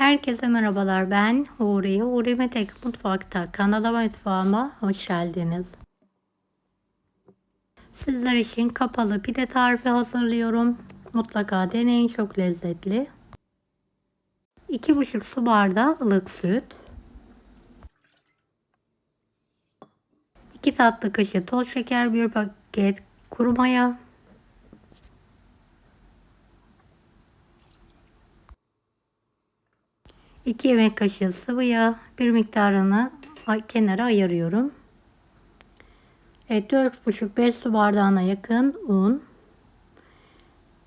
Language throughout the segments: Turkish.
Herkese merhabalar. Ben Huriye. Huriye Tek Mutfak'ta kanalıma mutfağıma hoş geldiniz. Sizler için kapalı pide tarifi hazırlıyorum. Mutlaka deneyin, çok lezzetli. 2,5 su bardağı ılık süt. 2 tatlı kaşığı toz şeker, 1 paket kuru maya. 2 yemek kaşığı sıvı yağ. Bir miktarını kenara ayırıyorum. Evet, 4,5-5 su bardağına yakın un.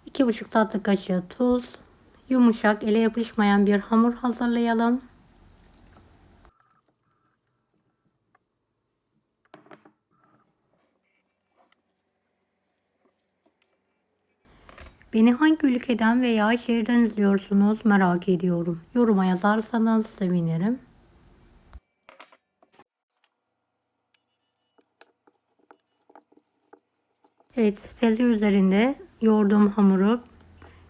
2,5 tatlı kaşığı tuz. Yumuşak, ele yapışmayan bir hamur hazırlayalım. Beni hangi ülkeden veya şehirden izliyorsunuz merak ediyorum. Yoruma yazarsanız sevinirim. Evet, tezi üzerinde yoğurduğum hamuru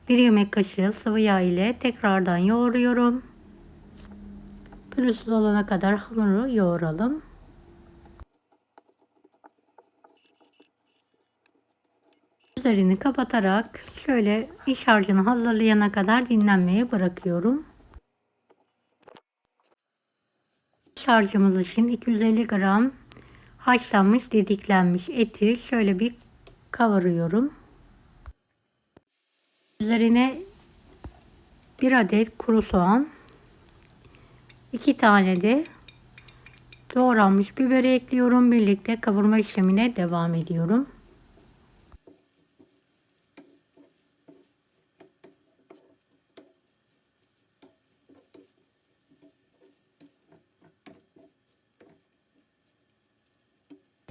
1 yemek kaşığı sıvı yağ ile tekrardan yoğuruyorum. Pürüzsüz olana kadar hamuru yoğuralım. Üzerini kapatarak şöyle iç harcını hazırlayana kadar dinlenmeye bırakıyorum. İç harcımız için 250 gram haşlanmış didiklenmiş eti şöyle bir kavuruyorum. Üzerine 1 adet kuru soğan, 2 tane de doğranmış biberi ekliyorum. Birlikte kavurma işlemine devam ediyorum.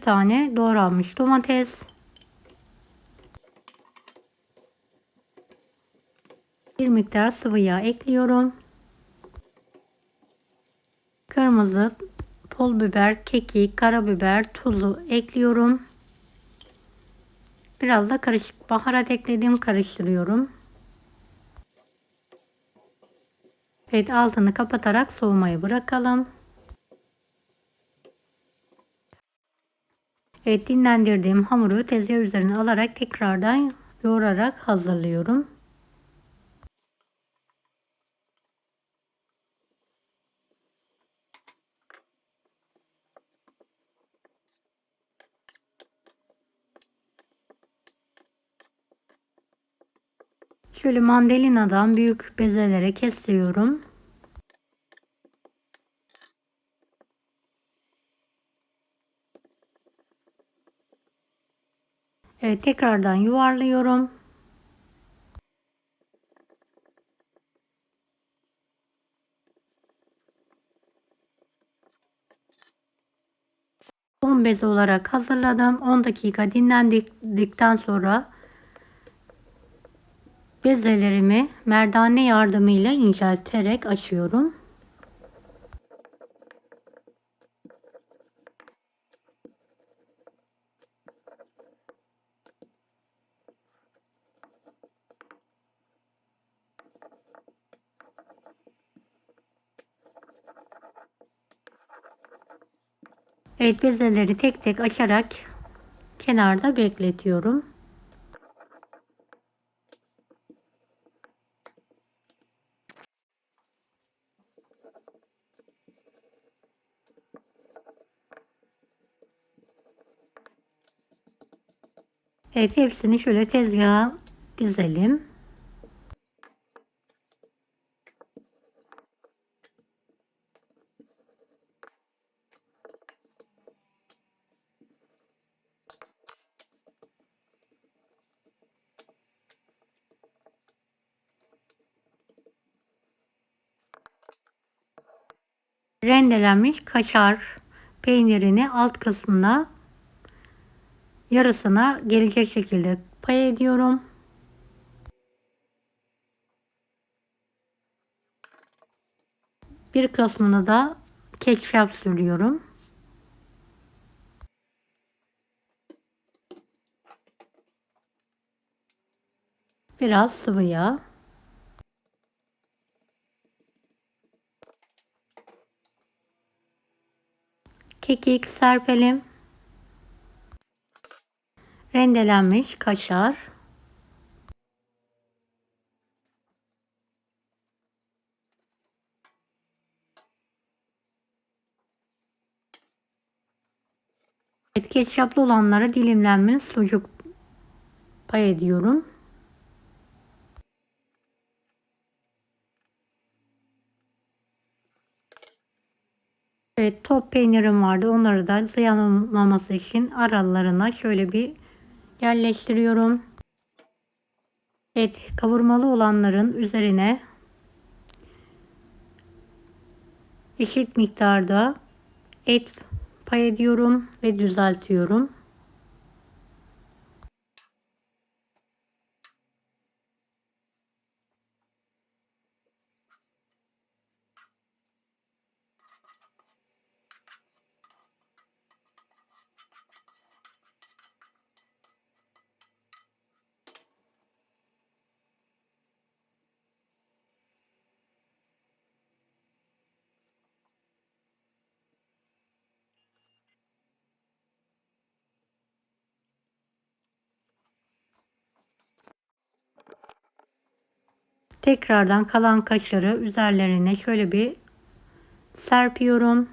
Bir tane doğranmış domates, bir miktar sıvı yağ ekliyorum. Kırmızı pul biber, kekik, karabiber, tuzu ekliyorum. Biraz da karışık baharat ekledim, karıştırıyorum. Evet, altını kapatarak soğumaya bırakalım. Evet, dinlendirdiğim hamuru tezgah üzerine alarak tekrardan yoğurarak hazırlıyorum. Şöyle mandalinadan büyük bezelere kesiyorum. Evet, tekrardan yuvarlıyorum. Un bezi olarak hazırladım. 10 dakika dinlendikten sonra bezelerimi merdane yardımıyla incelterek açıyorum. Evet, bezeleri tek tek açarak kenarda bekletiyorum. Evet, hepsini şöyle tezgaha dizelim. Rendelenmiş kaşar peynirini alt kısmına, yarısına gelecek şekilde pay ediyorum. Bir kısmını da ketçap sürüyorum. Biraz sıvı yağ. kekik serpelim. Rendelenmiş kaşar. Evet, ketçaplı olanlara dilimlenmiş sucuk pay ediyorum. Evet, top peynirim vardı. Onları da ziyan olmaması için aralarına şöyle bir yerleştiriyorum. Evet, kavurmalı olanların üzerine eşit miktarda et pay ediyorum ve düzeltiyorum. Tekrardan kalan kaşarı üzerlerine şöyle bir serpiyorum.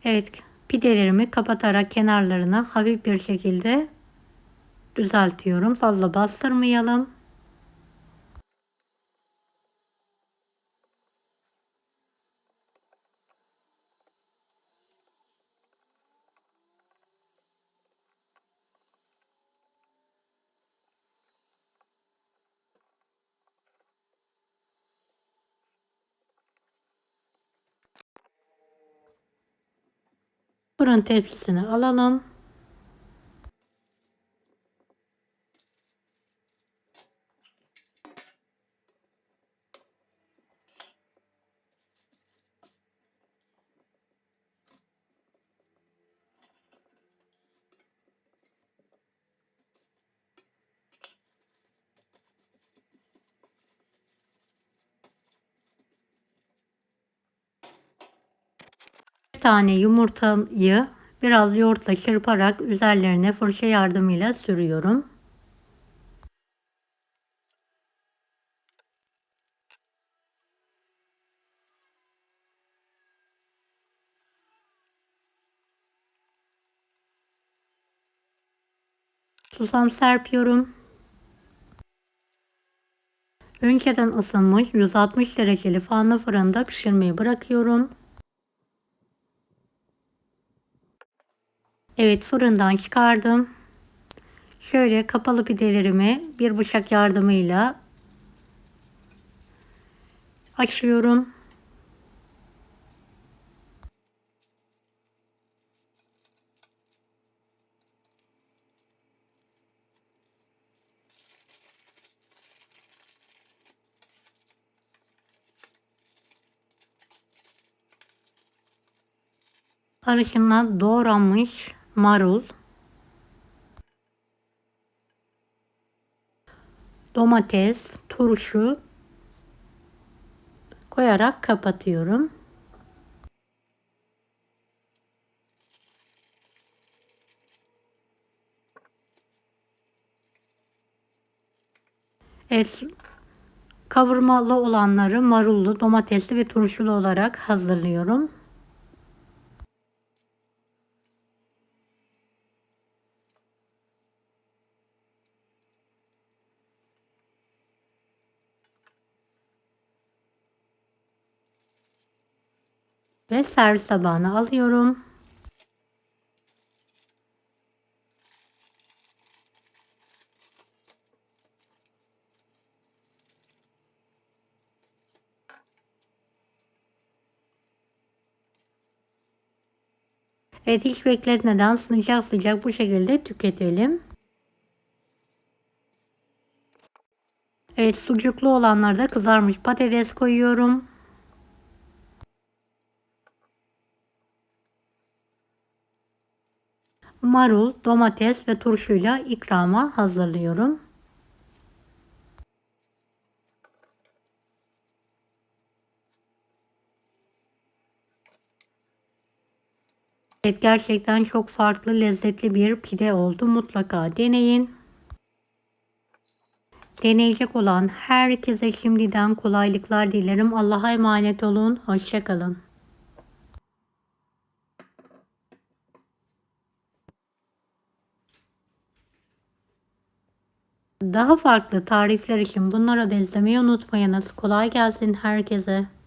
Evet, pidelerimi kapatarak kenarlarına hafif bir şekilde düzeltiyorum. Fazla bastırmayalım. Fırın tepsisini alalım. Bir tane yumurtayı biraz yoğurtla çırparak üzerlerine fırça yardımıyla sürüyorum. Susam serpiyorum. Önceden ısınmış 160 dereceli fanlı fırında pişirmeyi bırakıyorum. Evet, fırından çıkardım. Şöyle kapalı pidelerimi bir bıçak yardımıyla açıyorum. Karışımına doğranmış marul, domates, turşu koyarak kapatıyorum. Evet, kavurmalı olanları marullu, domatesli ve turşulu olarak hazırlıyorum. Ve servis tabağına alıyorum. Evet, hiç bekletmeden sıcak sıcak bu şekilde tüketelim. Evet, sucuklu olanlarda da kızarmış patates koyuyorum. Marul, domates ve turşuyla ikrama hazırlıyorum. Evet, gerçekten çok farklı, lezzetli bir pide oldu. Mutlaka deneyin. Deneyecek olan herkese şimdiden kolaylıklar dilerim. Allah'a emanet olun. Hoşça kalın. Daha farklı tarifler için bunları da izlemeyi unutmayınız. Kolay gelsin herkese.